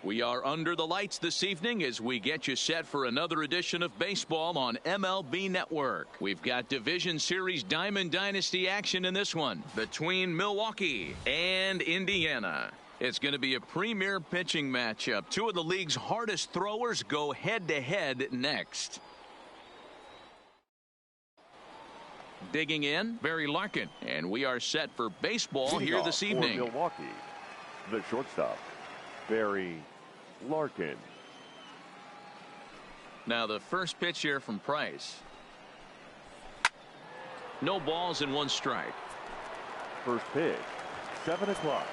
We are under the lights this evening as we get you set for another edition of baseball on MLB Network. We've got Division Series Diamond Dynasty action in this one between Milwaukee and Indiana. It's going to be a premier pitching matchup. Two of the league's hardest throwers go head-to-head next. Digging in, Barry Larkin, and we are set for baseball here this evening. For Milwaukee, the shortstop, Barry Larkin. Now the first pitch here from Price. No balls and one strike. First pitch, 7 o'clock.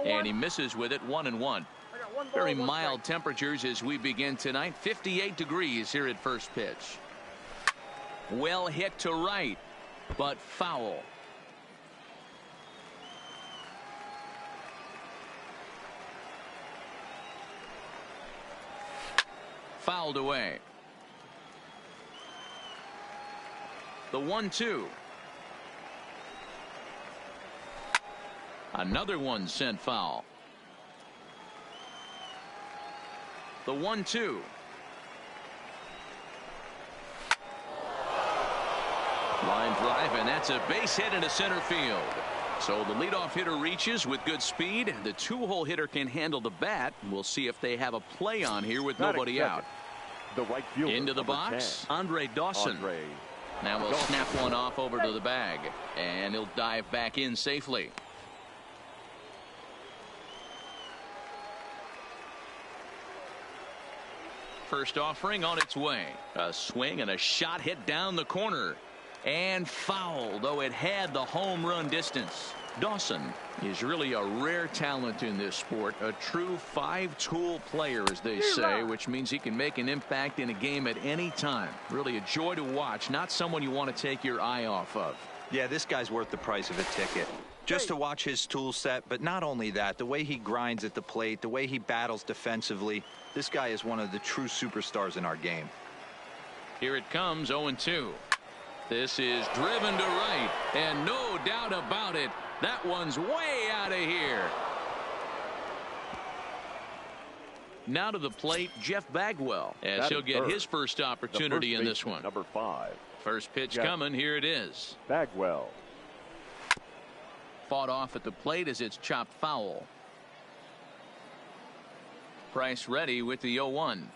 And he misses with it, 1-1. Very mild temperatures as we begin tonight. 58 degrees here at first pitch. Well hit to right, but foul. Fouled away. The 1-2. Another one sent foul. The 1-2. Line drive, and that's a base hit into center field. So the leadoff hitter reaches with good speed. The two-hole hitter can handle the bat. We'll see if they have a play on here with nobody out. The right fielder, into the box, 10. Andre Dawson. Now we'll snap one off over to the bag, and he'll dive back in safely. First offering on its way. A swing and a shot hit down the corner. And fouled, though it had the home run distance. Dawson is really a rare talent in this sport. A true five-tool player, as they say, which means he can make an impact in a game at any time. Really a joy to watch. Not someone you want to take your eye off of. Yeah, this guy's worth the price of a ticket. Just to watch his tool set, but not only that, the way he grinds at the plate, the way he battles defensively, this guy is one of the true superstars in our game. Here it comes, 0-2. This is driven to right, and no doubt about it, that one's way out of here. Now to the plate, Jeff Bagwell, as he'll get his first opportunity in this one. Number 5. First pitch coming, here it is. Bagwell. Fought off at the plate as it's chopped foul. Price ready with the 0-1.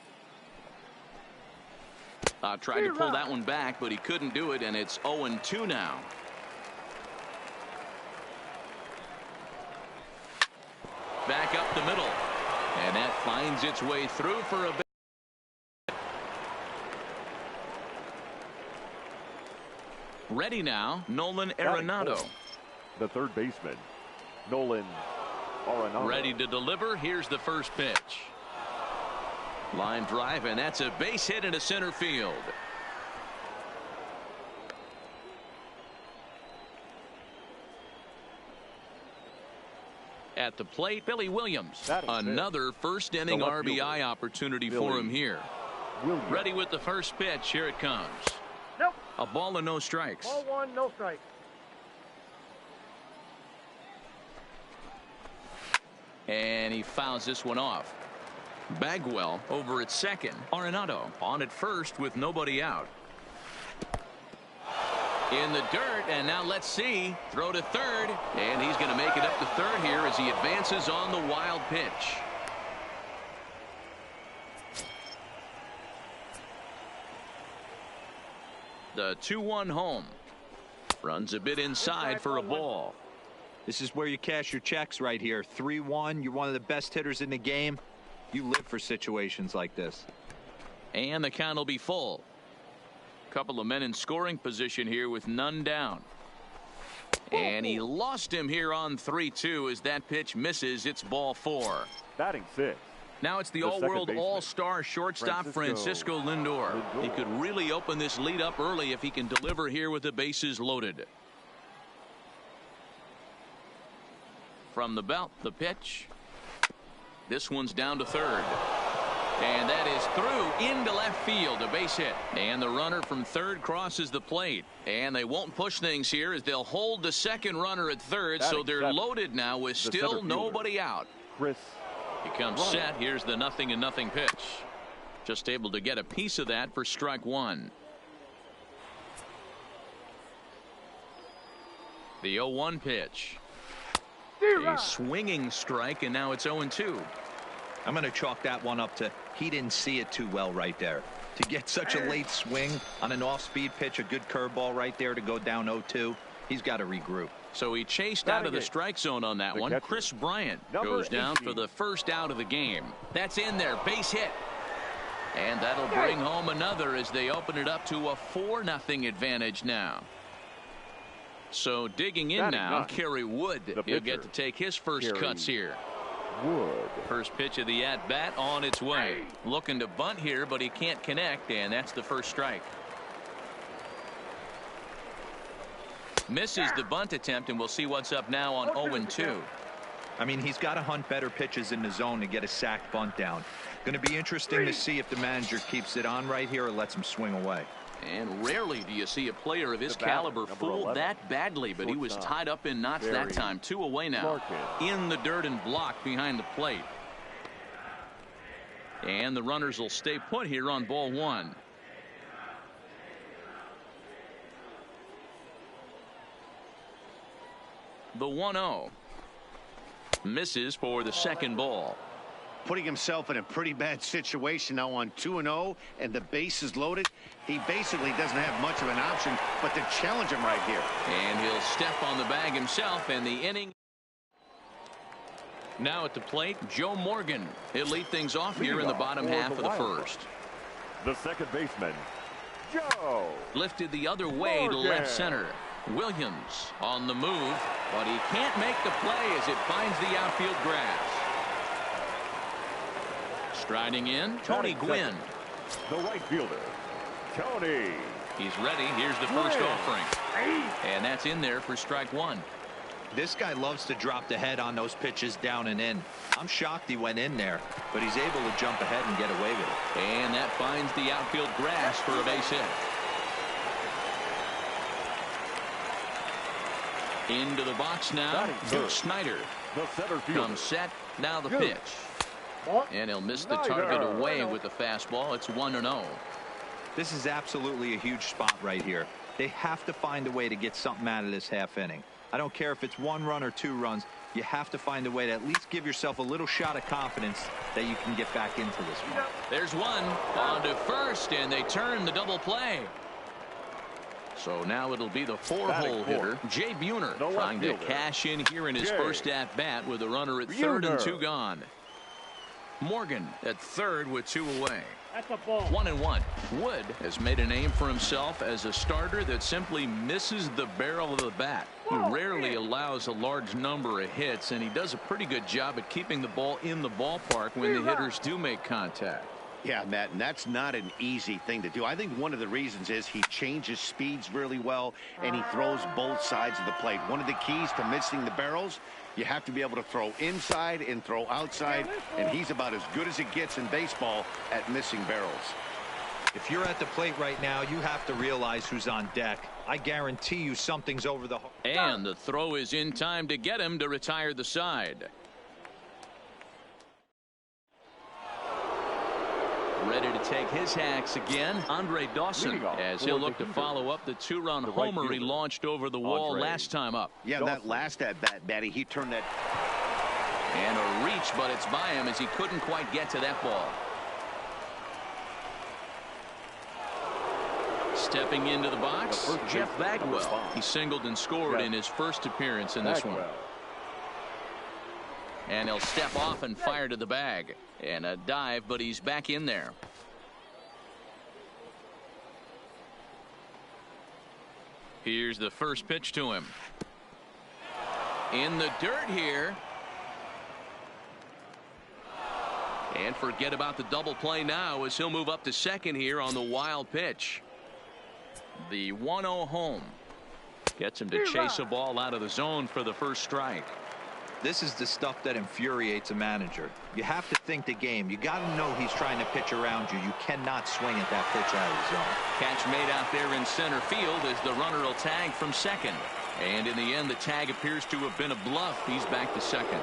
Tried to pull that one back, but he couldn't do it, and it's 0-2 now. Back up the middle, and that finds its way through for a bit. Ready now, Nolan Arenado. The third baseman, Nolan Arenado. Ready to deliver. Here's the first pitch. Line drive, and that's a base hit into center field. At the plate, Billy Williams. Another first inning RBI opportunity for him here. Ready with the first pitch. Here it comes. Nope. A ball and no strikes. Ball one, no strike. And he fouls this one off. Bagwell over at second. Arenado on at first with nobody out. In the dirt, and now let's see. Throw to third, and he's going to make it up to third here as he advances on the wild pitch. The 2-1 home. Runs a bit inside for a ball. This is where you cash your checks right here. 3-1. You're one of the best hitters in the game. You live for situations like this. And the count will be full. Couple of men in scoring position here with none down. And he lost him here on 3-2 as that pitch misses. It's ball 4. Batting 6. Now it's the all-world all-star shortstop Francisco Lindor. He could really open this lead up early if he can deliver here with the bases loaded. From the belt, the pitch. This one's down to third. And that is through into left field, a base hit. And the runner from third crosses the plate. And they won't push things here as they'll hold the second runner at third. So they're loaded now with still nobody out. Chris. He comes set. Here's the 0-0 pitch. Just able to get a piece of that for strike one. The 0-1 pitch. A swinging strike, and now it's 0-2. I'm going to chalk that one up to he didn't see it too well right there. To get such a late swing on an off-speed pitch, a good curveball right there to go down 0-2, he's got to regroup. So he chased out of the strike zone on that one. Chris Bryant goes down for the first out of the game. That's in there, base hit. And that'll bring home another as they open it up to a 4-0 advantage now. So digging in now, Kerry Wood. He'll get to take his first cuts here. Wood. First pitch of the at-bat on its way. Looking to bunt here, but he can't connect, and that's the first strike. Misses the bunt attempt, and we'll see what's up now on 0-2. I mean, he's got to hunt better pitches in the zone to get a sac bunt down. Going to be interesting to see if the manager keeps it on right here or lets him swing away. And rarely do you see a player of his caliber fooled that badly, but he was tied up in knots that time. 2 away now. In the dirt and blocked behind the plate. And the runners will stay put here on ball one. The 1-0. Misses for the second ball. Putting himself in a pretty bad situation now on 2-0 and the base is loaded. He basically doesn't have much of an option but to challenge him right here. And he'll step on the bag himself, and the inning. Now at the plate, Joe Morgan. He'll lead things off here in the bottom half of the first. The second baseman, Joe. Lifted the other way to left center. Williams on the move, but he can't make the play as it finds the outfield grass. Striding in, Tony Gwynn. The right fielder, Tony. He's ready. Here's the first offering. And that's in there for strike one. This guy loves to drop the head on those pitches down and in. I'm shocked he went in there, but he's able to jump ahead and get away with it. And that finds the outfield grass for a base hit. Into the box now, Duke Snyder. The center fielder comes set. Now the pitch. And he'll miss the target away with the fastball. It's 1-0. This is absolutely a huge spot right here. They have to find a way to get something out of this half inning. I don't care if it's 1 run or 2 runs. You have to find a way to at least give yourself a little shot of confidence that you can get back into this one. There's one on to first, and they turn the double play. So now it'll be the 4-hole hitter, Jay Buhner, trying to cash in here in his first at-bat with a runner at third and 2 gone. Morgan at third with 2 away. That's a ball. 1-1. Wood has made a name for himself as a starter that simply misses the barrel of the bat. He rarely allows a large number of hits, and he does a pretty good job at keeping the ball in the ballpark when the hitters do make contact. Yeah, Matt, and that's not an easy thing to do. I think one of the reasons is he changes speeds really well, and he throws both sides of the plate. One of the keys to missing the barrels, you have to be able to throw inside and throw outside, and he's about as good as it gets in baseball at missing barrels. If you're at the plate right now, you have to realize who's on deck. I guarantee you something's over the... And the throw is in time to get him to retire the side. Ready to take his hacks again, Andre Dawson, as he'll look to follow up the 2-run homer he launched over the wall last time up. Yeah, that last at-bat, Batty, he turned that... And a reach, but it's by him as he couldn't quite get to that ball. Stepping into the box, Jeff Bagwell. He singled and scored in his first appearance in this one. And he'll step off and fire to the bag. And a dive, but he's back in there. Here's the first pitch to him. In the dirt here. And forget about the double play now as he'll move up to second here on the wild pitch. The 1-0 home. Gets him to chase a ball out of the zone for the first strike. This is the stuff that infuriates a manager. You have to think the game. You got to know he's trying to pitch around you. You cannot swing at that pitch out of the zone. Catch made out there in center field as the runner will tag from second. And in the end, the tag appears to have been a bluff. He's back to second.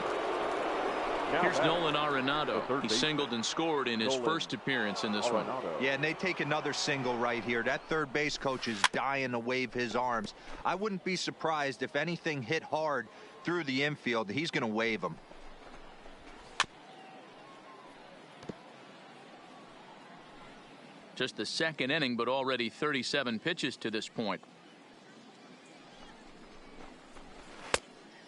Here's Nolan Arenado. He singled and scored in his first appearance in this one. Yeah, and they take another single right here. That third base coach is dying to wave his arms. I wouldn't be surprised if anything hit hard through the infield. He's going to wave them. Just the second inning, but already 37 pitches to this point.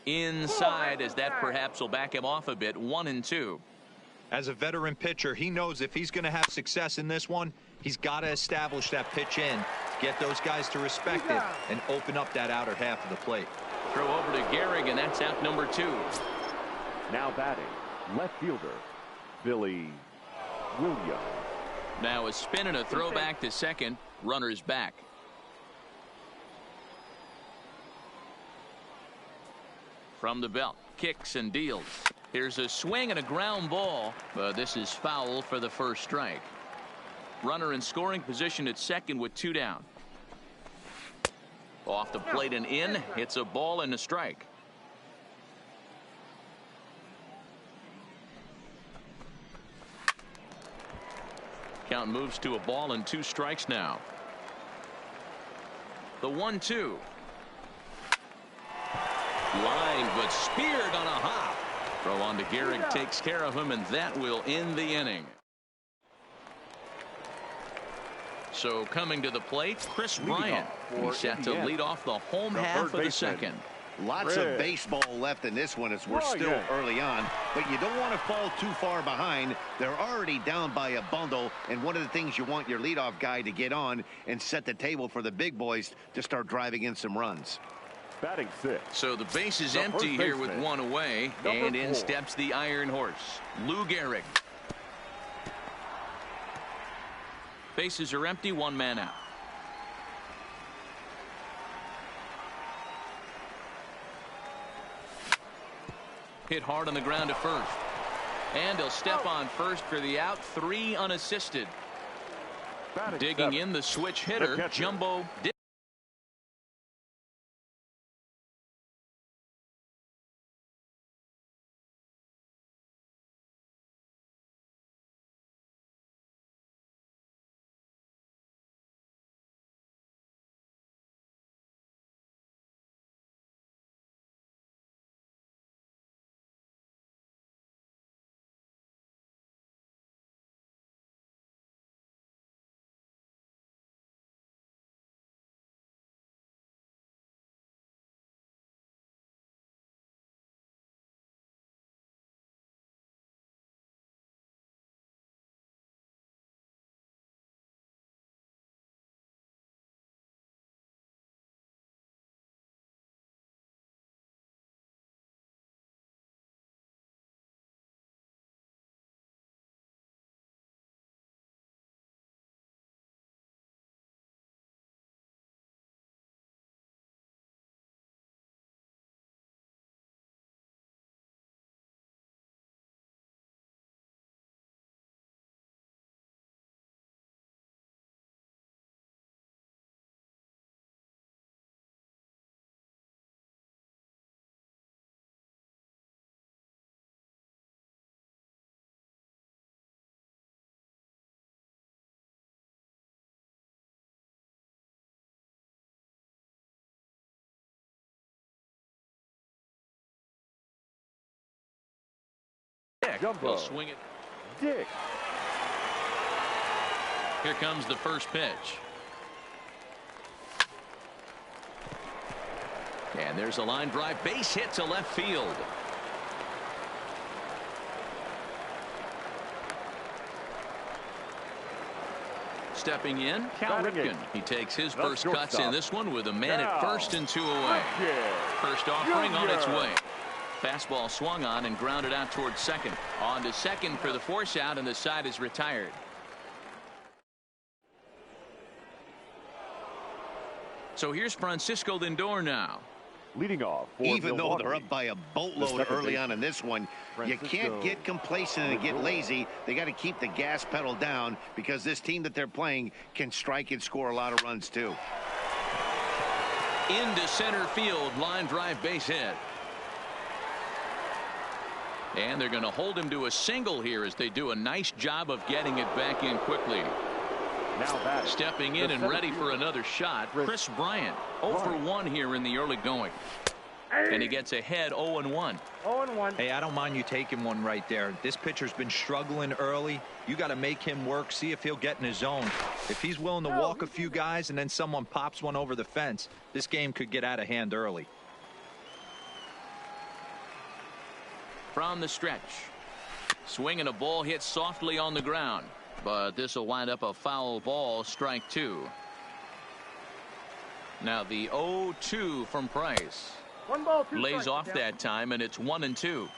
Inside, as that perhaps will back him off a bit. 1-2. As a veteran pitcher, he knows if he's going to have success in this one, he's got to establish that pitch in, get those guys to respect it, and open up that outer half of the plate. Throw over to Gehrig, and that's out number 2. Now batting, left fielder, Billy Williams. Now a spin and a throw back to second. Runners back. From the belt, kicks and deals. Here's a swing and a ground ball, but this is foul for the first strike. Runner in scoring position at second with 2 down. Off the plate and in. It's a ball and a strike. Count moves to a ball and 2 strikes now. The 1-2. Line, but speared on a hop. Throw on to Gehrig, takes care of him, and that will end the inning. So coming to the plate, Chris Bryant. He's set to lead off the home half of the second. Lots of baseball left in this one as we're still early on, but you don't want to fall too far behind. They're already down by a bundle, and one of the things you want your leadoff guy to get on and set the table for the big boys to start driving in some runs. Batting 6. So the base is empty here with 1 away, and in steps the Iron Horse, Lou Gehrig. Bases are empty, 1 man out. Hit hard on the ground to first. And he'll step on first for the out. 3 unassisted. Digging in the switch hitter, Jumbo. He'll swing it. Dick. Here comes the first pitch. And there's a line drive, base hit to left field. Stepping in, Cal Ripken. He takes his first cuts in this one with a man at first and 2 away. First offering on its way. Fastball swung on and grounded out towards second. On to second for the force out, and the side is retired. So here's Francisco Lindor now. Leading off for Even though Milwaukee, they're up by a boatload early on in this one, you can't get complacent and get lazy. They got to keep the gas pedal down because this team that they're playing can strike and score a lot of runs too. Into center field, line drive base hit. And they're going to hold him to a single here as they do a nice job of getting it back in quickly. now batting. Stepping in and ready for another shot, Chris Bryant. 0 for 1 here in the early going. And he gets ahead 0-1. 0-1. Hey, I don't mind you taking one right there. This pitcher's been struggling early. You got to make him work, see if he'll get in his zone. If he's willing to walk a few guys and then someone pops one over the fence, this game could get out of hand early. From the stretch. Swinging a ball hit softly on the ground. But this will wind up a foul ball, strike 2. Now the 0-2 from Price. 1 ball, 2 Lays strikes. off that time, and it's 1-2.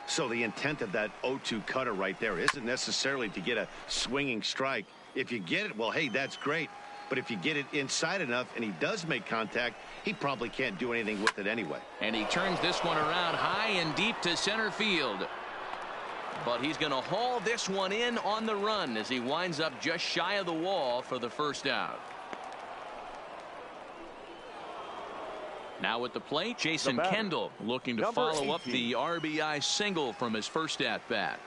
So the intent of that 0-2 cutter right there isn't necessarily to get a swinging strike. If you get it, well, hey, that's great. But if you get it inside enough and he does make contact, he probably can't do anything with it anyway. And he turns this one around high and deep to center field. But he's going to haul this one in on the run as he winds up just shy of the wall for the first out. Now at the plate, Jason Kendall looking to follow up the RBI single from his first at-bat.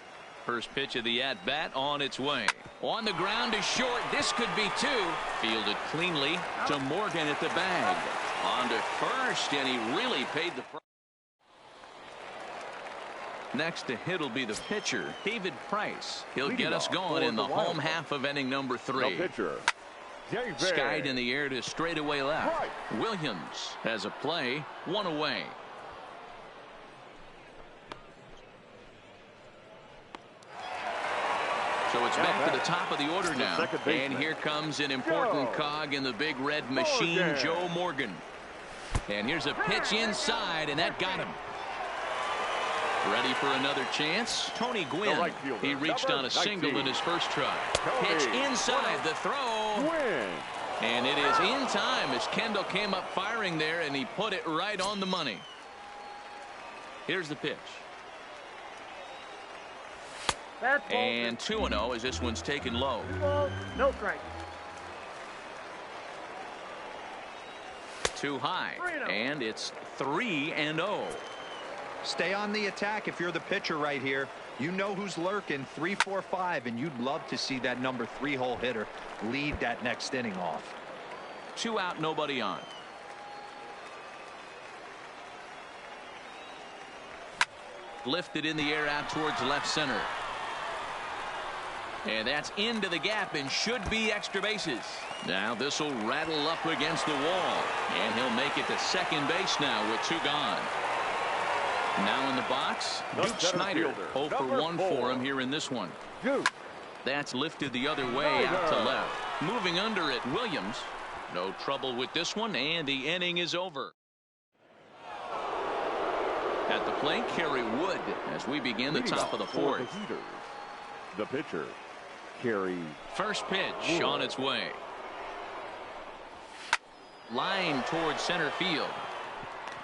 First pitch of the at-bat on its way. On the ground to short. This could be 2. Fielded cleanly to Morgan at the bag. On to first, and he really paid the price. Next to hit will be the pitcher, David Price. He'll get us going in the home half of inning number 3. The pitcher, David. Skied in the air to straightaway left. Williams has a play, 1 away. So it's back to the top of the order now. And here comes an important cog in the big red machine, Joe Morgan. And here's a pitch inside, and that got him. Ready for another chance. Tony Gwynn. Right fielder, he reached on a single 19. in his first try. Pitch inside the throw. Win. And it is in time as Kendall came up firing there, and he put it right on the money. Here's the pitch. And 2-0 as this one's taken low. 2 balls, no strike. Too high. And it's 3-0. Stay on the attack if you're the pitcher right here. You know who's lurking, 3, 4, 5, and you'd love to see that number 3-hole hitter lead that next inning off. 2 out, nobody on. Lifted in the air out towards left center. And that's into the gap and should be extra bases. Now this will rattle up against the wall. And he'll make it to second base now with 2 gone. Now in the box, Duke Snyder. 0 for 1 for him here in this one. That's lifted the other way out to left. Moving under it, Williams. No trouble with this one, and the inning is over. At the plate, Kerry Wood as we begin the top of the 4th. The pitcher, Kerry. First pitch on its way. Line towards center field.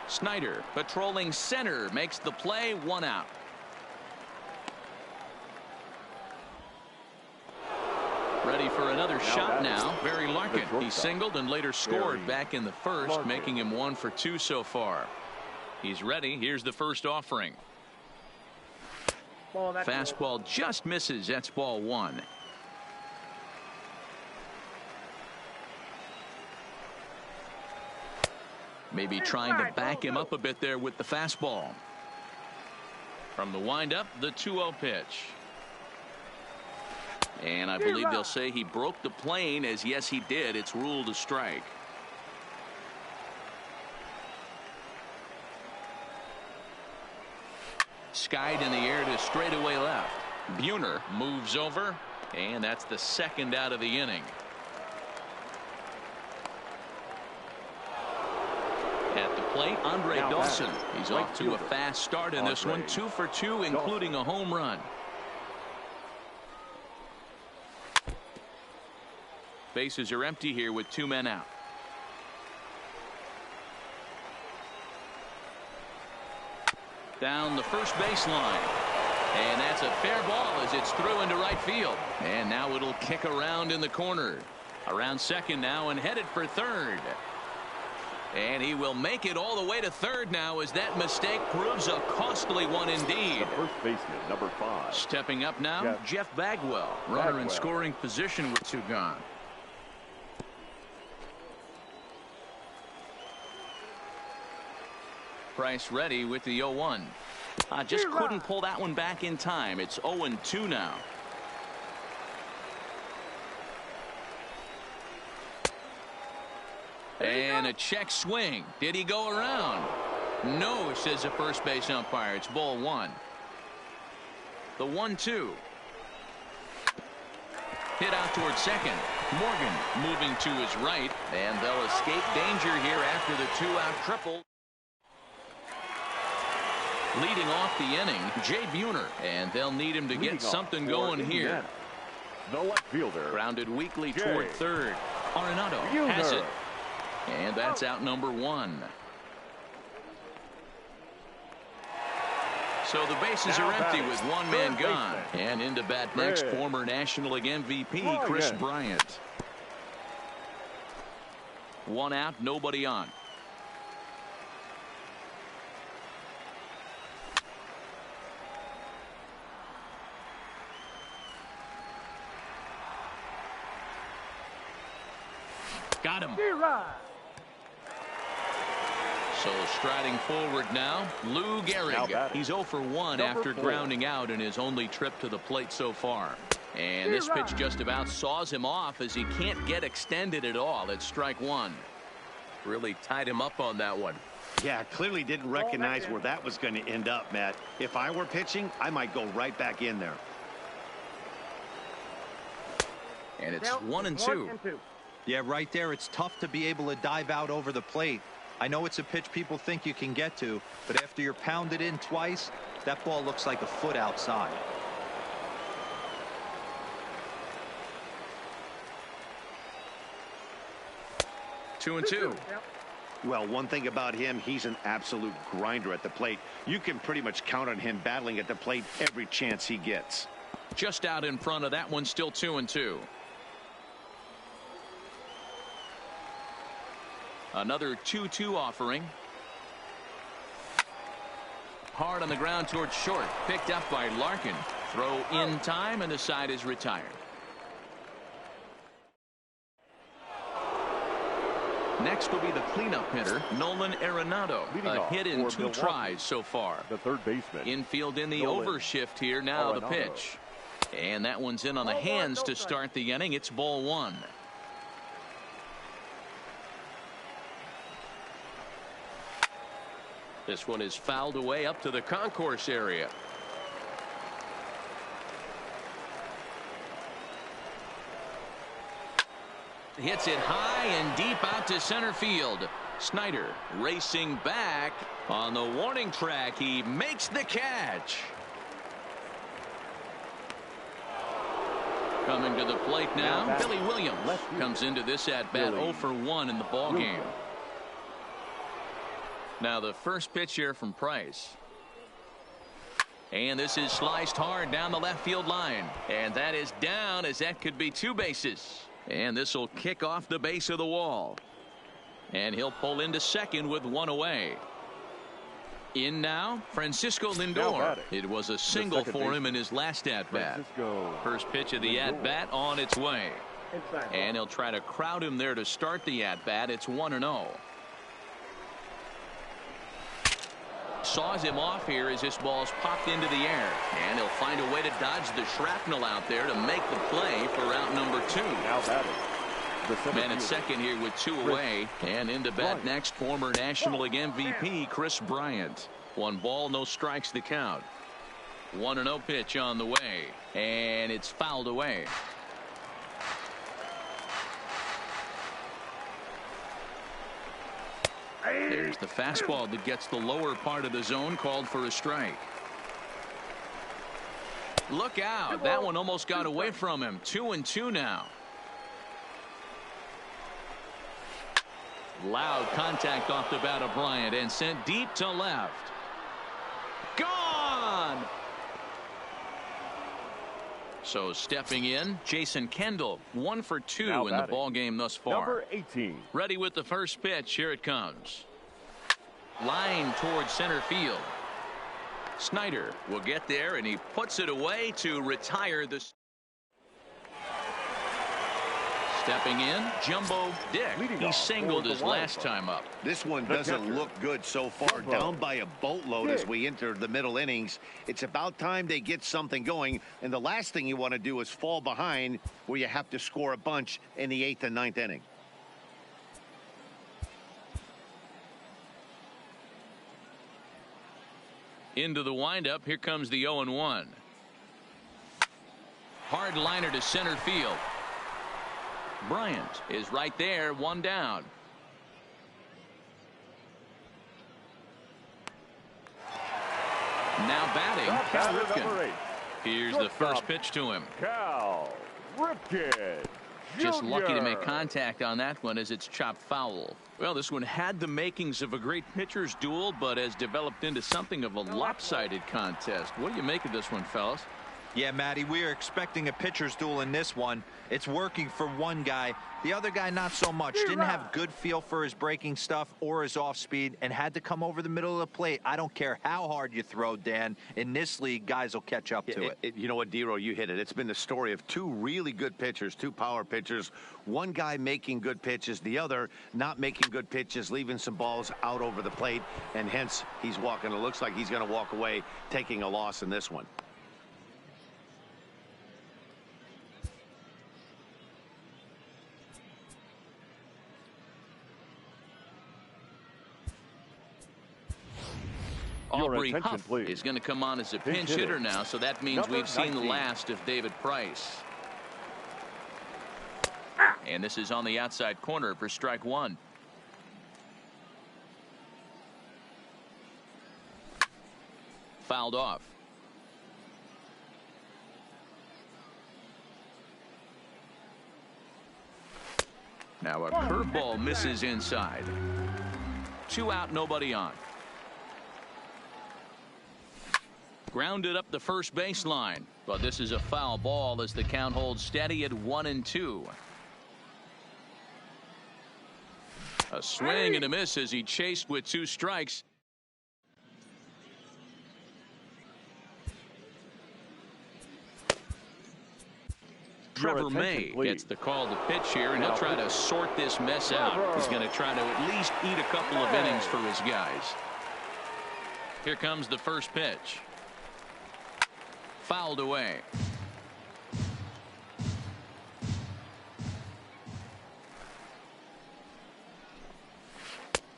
Snyder patrolling center makes the play, 1 out. Ready for another shot now. Barry Larkin. He singled and later scored back in the first, making him 1 for 2 so far. He's ready. Here's the first offering. Fastball just misses. That's ball 1. Maybe trying to back him up a bit there with the fastball. From the windup, the 2-0 pitch. And I believe they'll say he broke the plane, as yes he did. It's ruled a strike. Skied in the air to straightaway left. Buhner moves over, and that's the second out of the inning. At the plate, Andre Dawson. He's off to a fast start in this one. 2 for 2, including a home run. Bases are empty here with 2 men out. down the first baseline. And that's a fair ball as it's through into right field. And now it'll kick around in the corner. Around second now and headed for third. And he will make it all the way to third now as that mistake proves a costly one indeed. The first baseman, number 5. Stepping up now, Jeff Bagwell. Runner in scoring position with 2 gone. Price ready with the 0-1. Just couldn't pull that one back in time. It's 0-2 now. And a check swing. Did he go around? No, says the first base umpire. It's ball 1. The 1-2. Hit out towards second. Morgan moving to his right. And they'll escape danger here after the 2-out triple. Leading off the inning, Jay Buhner. And they'll need him to get something going here. The left fielder. Grounded weakly toward third. Arenado has it. And that's out number 1. So the bases are empty with 1 man gone. And into bat next, former National League MVP Chris Bryant. 1 out, nobody on. Got him. So striding forward now, Lou Gehrig. He's 0 for 1 after grounding out in his only trip to the plate so far. And this pitch just about saws him off as he can't get extended at all. It's strike 1. Really tied him up on that one. Yeah, clearly didn't recognize where that was going to end up, Matt. If I were pitching, I might go right back in there. And it's 1-2. Yeah, right there. It's tough to be able to dive out over the plate. I know it's a pitch people think you can get to, but after you're pounded in twice, that ball looks like a foot outside. Two and two. Well, one thing about him, he's an absolute grinder at the plate. You can pretty much count on him battling at the plate every chance he gets. Just out in front of that one, still 2-2. Another 2-2 offering. Hard on the ground towards short. Picked up by Larkin. Throw in time, and the side is retired. Next will be the cleanup hitter, Nolan Arenado. A hit in 2 tries so far. The third baseman. Infield in the overshift here. Now the pitch. And that one's in on the hands to start the inning. It's ball 1. This one is fouled away up to the concourse area. Hits it high and deep out to center field. Snyder racing back on the warning track. He makes the catch. Coming to the plate now, Billy Williams comes into this at-bat 0 for 1 in the ballgame. Now the first pitch here from Price. And this is sliced hard down the left field line. And that is down, as that could be 2 bases. And this will kick off the base of the wall. And he'll pull into second with 1 away. In now, Francisco Lindor. It was a single for him in his last at-bat. First pitch of the at-bat on its way. And he'll try to crowd him there to start the at-bat. It's 1-0. Saws him off here as this ball's popped into the air. And he'll find a way to dodge the shrapnel out there to make the play for out number 2. Man at second here with 2 away. And into bat next, former National League MVP Chris Bryant. 1 ball, no strikes the count. 1-0 pitch on the way. And it's fouled away. There's the fastball that gets the lower part of the zone, called for a strike. Look out. That one almost got away from him. 2-2 now. Loud contact off the bat of Bryant and sent deep to left. Gone! So stepping in, Jason Kendall, 1 for 2 Now in the batting, ball game thus far. Number 18. Ready with the first pitch. Here it comes. Line towards center field. Snyder will get there, and he puts it away to retire the. Stepping in, Jumbo Dick. He singled his last time up. This one The doesn't catcher, look good so far. Jumbo Down by a boatload as Dick. we enter the middle innings. It's about time they get something going. And the last thing you want to do is fall behind where you have to score a bunch in the 8th and 9th inning. Into the windup. Here comes the 0-1. Hard liner to center field. Bryant is right there, 1 down. Now batting, Cal Batter number Ripken. 8. Here's the first Shortstop. pitch to him. Cal Ripken. Just lucky to Jr. make contact on that one as it's chopped foul. Well, this one had the makings of a great pitcher's duel, but has developed into something of a lopsided contest. What do you make of this one, fellas? Yeah, Matty, we are expecting a pitcher's duel in this one. It's working for one guy. The other guy, not so much. Didn't have good feel for his breaking stuff or his off speed and had to come over the middle of the plate. I don't care how hard you throw, Dan. In this league, guys will catch up to it. You know what, Dero, you hit it. It's been the story of 2 really good pitchers, 2 power pitchers. One guy making good pitches, the other not making good pitches, leaving some balls out over the plate, and hence he's walking. It looks like he's going to walk away taking a loss in this one. Your Aubrey attention, Huff please. is going to come on as a pinch hitter. hitter now, so that means Number we've seen the 19. last of David Price. And this is on the outside corner for strike 1. Fouled off. Now a curveball misses inside. 2 out, nobody on. Grounded up the first baseline, but this is a foul ball as the count holds steady at 1-2. A swing and a miss as he chased with 2 strikes. Trevor May gets the call to pitch here, and he'll try to sort this mess out. He's going to try to at least eat a couple of innings for his guys. Here comes the first pitch. Fouled away.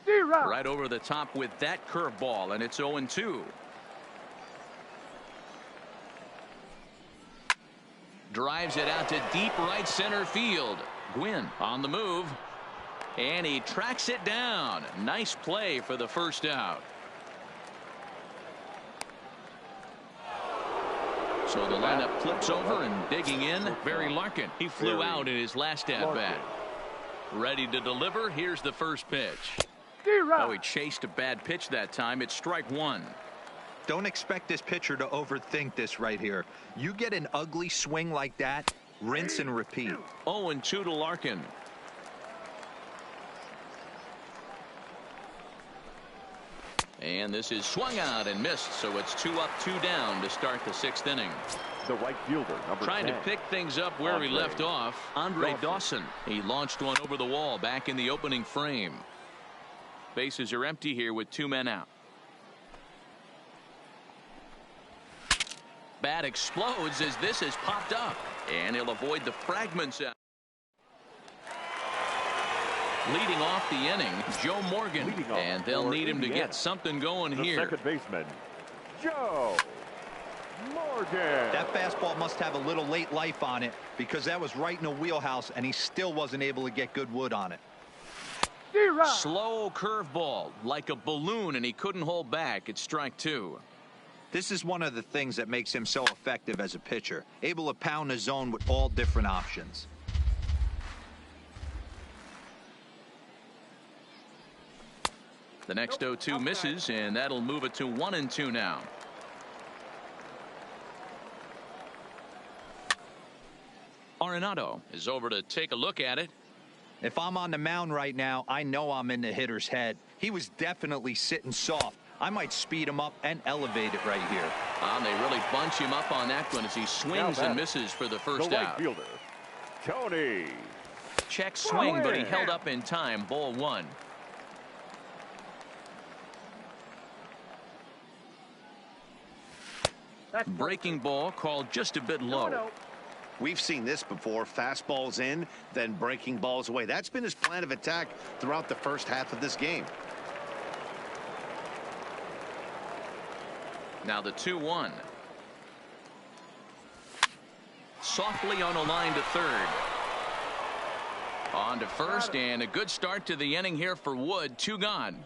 Right over the top with that curveball, and it's 0-2. Drives it out to deep right center field. Gwynn on the move, and he tracks it down. Nice play for the first out. So the lineup flips over, and digging in, Barry Larkin. He flew out in his last at-bat. Ready to deliver. Here's the first pitch. Oh, he chased a bad pitch that time. It's strike 1. Don't expect this pitcher to overthink this right here. You get an ugly swing like that, rinse and repeat. 0-2 to Larkin. And this is swung out and missed, so it's 2 up, 2 down to start the 6th inning. The right fielder, number Trying 10. to pick things up where we left off, Andre Dawson. He launched one over the wall back in the opening frame. Bases are empty here with 2 men out. Bat explodes as this has popped up, and he'll avoid the fragments out. Leading off the inning, Joe Morgan, and they'll need him to get something going the here. Second baseman, Joe Morgan. That fastball must have a little late life on it because that was right in the wheelhouse, and he still wasn't able to get good wood on it. Slow curveball like a balloon, and he couldn't hold back. It's strike 2. This is one of the things that makes him so effective as a pitcher, able to pound the zone with all different options. The next 0-2 misses, and that'll move it to 1-2 now. Arenado is over to take a look at it. If I'm on the mound right now, I know I'm in the hitter's head. He was definitely sitting soft. I might speed him up and elevate it right here. They really bunch him up on that one as he swings and misses for the first the right out. fielder, Tony. Check swing, but he held up in time. Ball one. Breaking ball called just a bit low. We've seen this before. Fastballs in, then breaking balls away. That's been his plan of attack throughout the first half of this game. Now the 2-1. Softly on a line to third. On to first, and a good start to the inning here for Wood. 2 gone.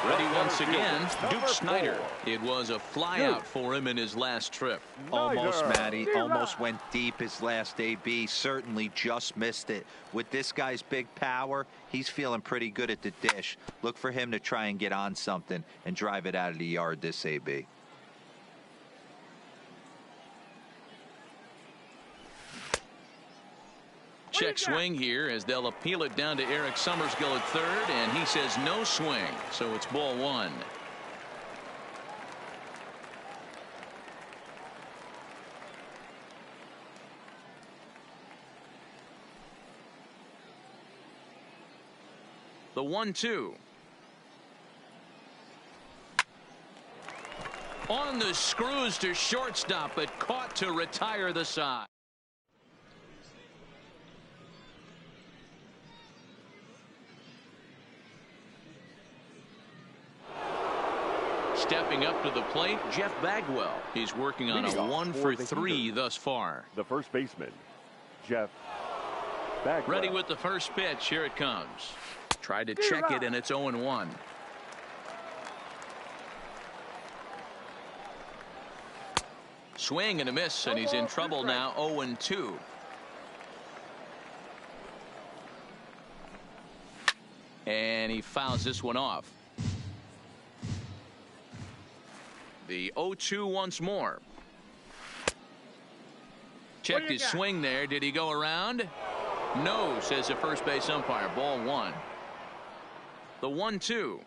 Ready once again, Duke Snyder. It was a flyout for him in his last trip. Almost, Matty. Almost went deep his last AB. Certainly just missed it. With this guy's big power, he's feeling pretty good at the dish. Look for him to try and get on something and drive it out of the yard this AB. Check swing here as they'll appeal it down to Eric Summersgill at third, and he says no swing, so it's ball one. The 1-2. On the screws to shortstop, but caught to retire the side. Stepping up to the plate, Jeff Bagwell. He's working on a 1-for-3 thus far. The first baseman, Jeff Bagwell. Ready with the first pitch. Here it comes. Tried to check it, and it's 0-1. Swing and a miss, and he's in trouble now. 0-2. And he fouls this one off. The 0-2 once more. Checked his swing there. Did he go around? No, says the first base umpire. Ball one. The 1-2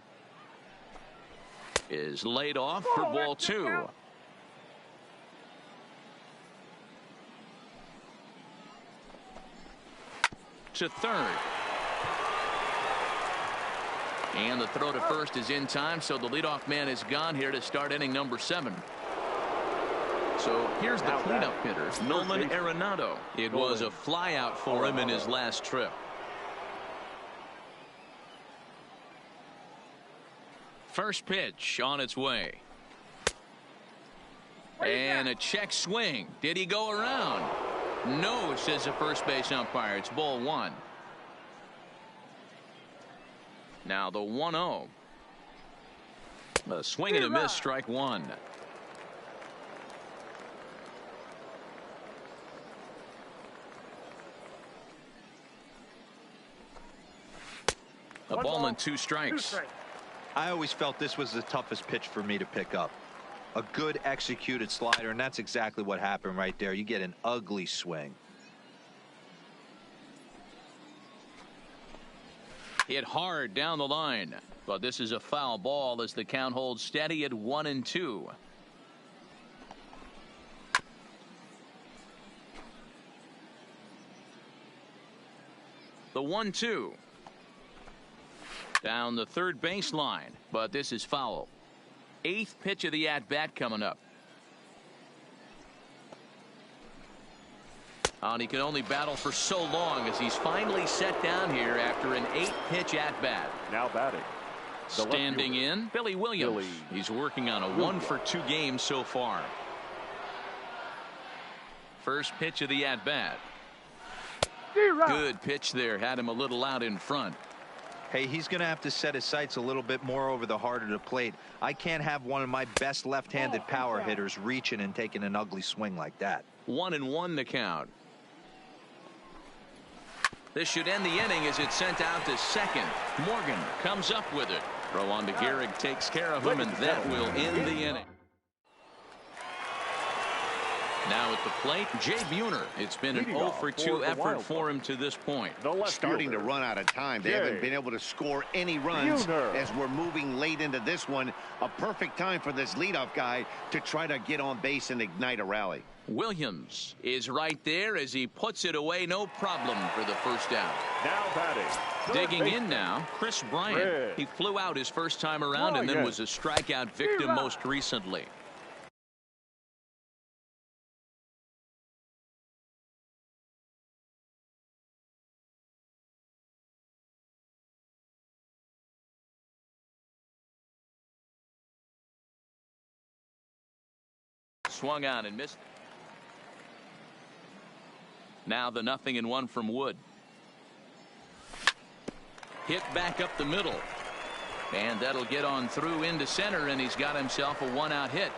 is laid off for ball two. To third. And the throw to first is in time, so the leadoff man is gone here to start inning number 7. So here's the cleanup hitter, Nolan Arenado. It was a flyout for him in his last trip. First pitch on its way. And a check swing. Did he go around? No, says the first base umpire. It's ball one. Now the 1-0. A swing and a miss, strike one. A ball and 2 strikes. I always felt this was the toughest pitch for me to pick up. A good executed slider, and that's exactly what happened right there. You get an ugly swing. Hit hard down the line, but this is a foul ball as the count holds steady at 1-2. The 1-2 down the third baseline, but this is foul. 8th pitch of the at-bat coming up. And he can only battle for so long as he's finally set down here after an 8-pitch at-bat. Now batting. Standing in, Billy Williams. He's working on a 1-for-2 game so far. First pitch of the at-bat. Good pitch there. Had him a little out in front. Hey, he's going to have to set his sights a little bit more over the heart of the plate. I can't have one of my best left-handed power hitters reaching and taking an ugly swing like that. 1-1 the count. This should end the inning as it's sent out to second. Morgan comes up with it. Throw on to Gehrig, takes care of him, and that will end the inning. Now at the plate, Jay Buhner. It's been an 0 for 2 effort for him to this point. Starting to run out of time. They haven't been able to score any runs as we're moving late into this one. A perfect time for this leadoff guy to try to get on base and ignite a rally. Williams is right there as he puts it away. No problem for the first out. Now batting. Digging in now, Kris Bryant. He flew out his first time around and then was a strikeout victim most recently. Swung on and missed. Now the 0-1 from Wood. Hit back up the middle. And that'll get on through into center, and he's got himself a 1-out hit.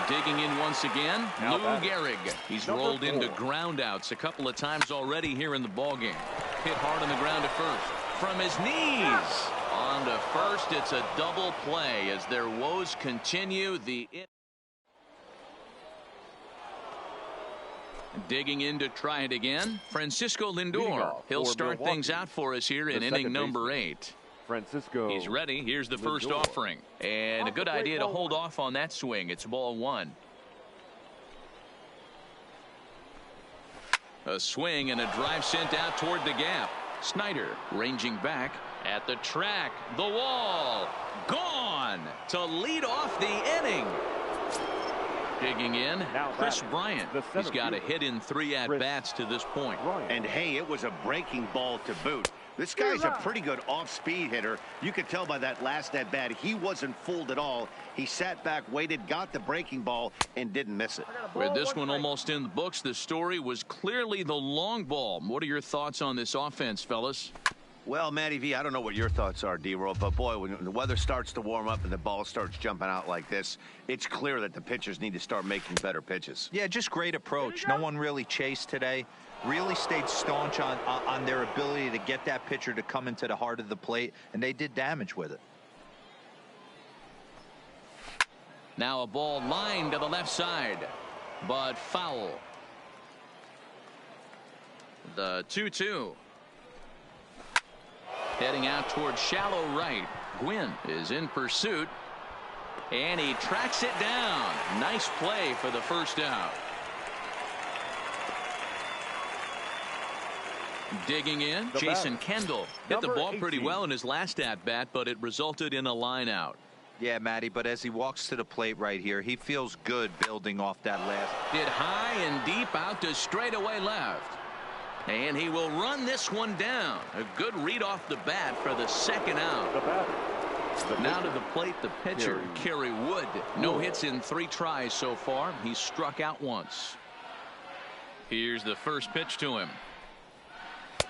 Digging in once again, Lou Gehrig. He's rolled into groundouts a couple of times already here in the ballgame. Hit hard on the ground to first. From his knees. On to first, it's a double play as their woes continue. Digging in to try it again, Francisco Lindor. He'll start things out for us here in inning number 8. Francisco. He's ready. Here's the first offering. And a good idea to hold off on that swing. It's ball 1. A swing and a drive sent out toward the gap. Snyder ranging back at the track. The wall. Gone to lead off the inning. Digging in, Kris Bryant. He's got a hit in 3 at-bats to this point. And hey, it was a breaking ball to boot. This guy's a pretty good off-speed hitter. You could tell by that last at-bat he wasn't fooled at all. He sat back, waited, got the breaking ball, and didn't miss it. With this one almost in the books, the story was clearly the long ball. What are your thoughts on this offense, fellas? Well, Matty V, I don't know what your thoughts are, D-Roll, but boy, when the weather starts to warm up and the ball starts jumping out like this, it's clear that the pitchers need to start making better pitches. Yeah, just great approach. No one really chased today. Really stayed staunch on their ability to get that pitcher to come into the heart of the plate, and they did damage with it. Now a ball lined to the left side, but foul. The 2-2. Heading out towards shallow right. Gwynn is in pursuit, and he tracks it down. Nice play for the first out. Digging in, Jason Kendall hit the ball pretty well in his last at-bat, but it resulted in a line out. Yeah, Matty, but as he walks to the plate right here, he feels good building off that last. Hit high and deep out to straightaway left. And he will run this one down. A good read off the bat for the second out. Now to the plate, the pitcher, Kerry Wood. No hits in 3 tries so far. He's struck out once. Here's the first pitch to him.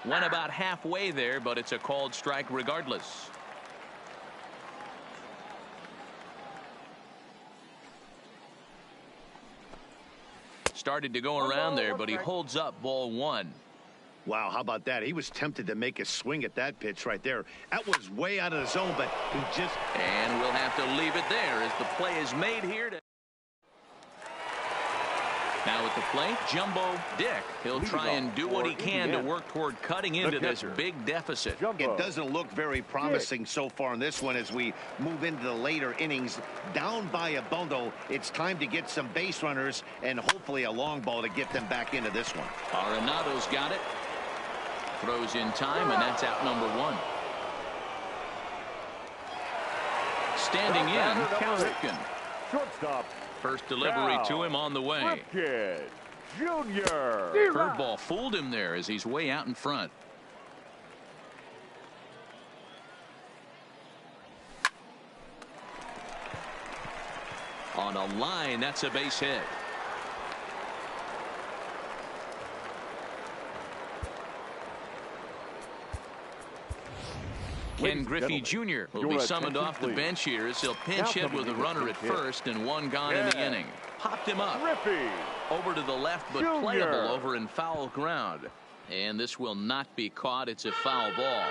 Went about halfway there, but it's a called strike regardless. Started to go around there, but he holds up ball 1. Wow, how about that? He was tempted to make a swing at that pitch right there. That was way out of the zone, but he just... And we'll have to leave it there as the play is made here. Now at the plate, Jumbo Dick. He'll try and do what he can to work toward cutting into this big deficit. It doesn't look very promising so far in this one as we move into the later innings. Down by a bundle, it's time to get some base runners and hopefully a long ball to get them back into this one. Arenado's got it. Throws in time, and that's out number 1. Standing in, Cal Ripken. Shortstop. First delivery to him on the way. Ripken Jr. Curveball fooled him there as he's way out in front. On a line, that's a base hit. Ken Griffey Jr. will be summoned off the bench here as he'll pinch hit with a runner at first and 1 gone in the inning. Popped him up. Griffey Over to the left, but playable over in foul ground. And this will not be caught. It's a foul ball.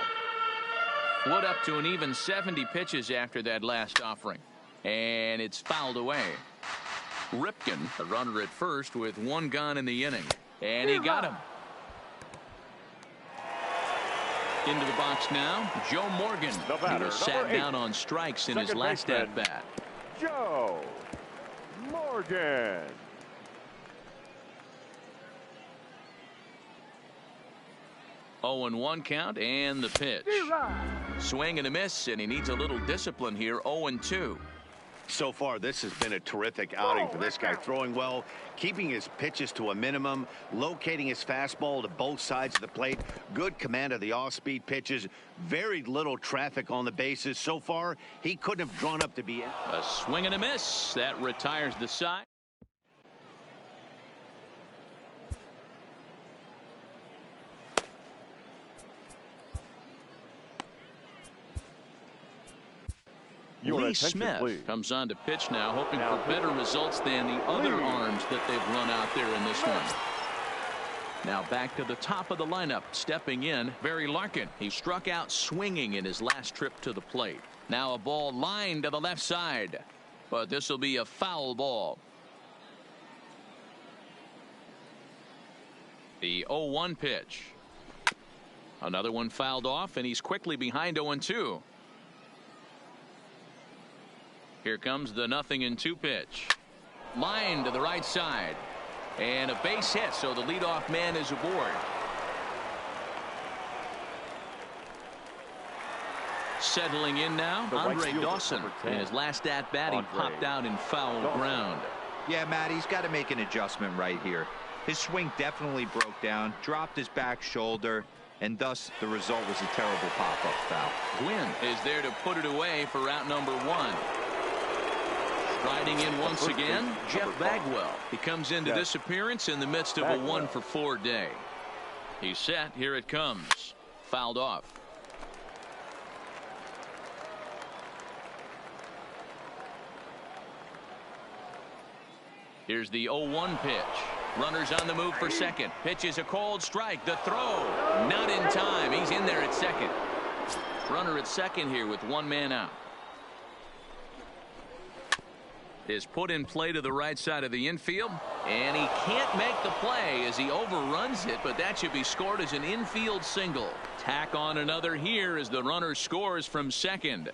Wood up to an even 70 pitches after that last offering. And it's fouled away. Ripken, the runner at first with one gone in the inning. And he got him. Into the box now, Joe Morgan. He was sat down on strikes in his last at-bat. Joe Morgan. Oh, and 1 count, and the pitch. Swing and a miss, and he needs a little discipline here. 0-2. So far, this has been a terrific outing for this guy. Throwing well, keeping his pitches to a minimum, locating his fastball to both sides of the plate. Good command of the off-speed pitches. Very little traffic on the bases. So far, he couldn't have drawn up to be in. A swing and a miss. That retires the side. Lee Smith comes on to pitch now, hoping for better results than the other arms that they've run out there in this one. Now back to the top of the lineup, stepping in, Barry Larkin. He struck out swinging in his last trip to the plate. Now a ball lined to the left side, but this will be a foul ball. The 0-1 pitch. Another one fouled off, and he's quickly behind 0-2. Here comes the 0-2 pitch. Line to the right side. And a base hit, so the leadoff man is aboard. Settling in now, Andre Dawson. In his last at-bat, he popped out in foul ground. Yeah, Matt, he's got to make an adjustment right here. His swing definitely broke down, dropped his back shoulder, and thus the result was a terrible pop-up foul. Gwynn is there to put it away for out number 1. Riding in once again, Jeff Bagwell. He comes into this appearance in the midst of a 1-for-4 day. He's set. Here it comes. Fouled off. Here's the 0-1 pitch. Runners on the move for second. Pitch is a cold strike. The throw. Not in time. He's in there at second. Runner at second here with one man out. Is put in play to the right side of the infield, and he can't make the play as he overruns it, but that should be scored as an infield single. Tack on another here as the runner scores from second.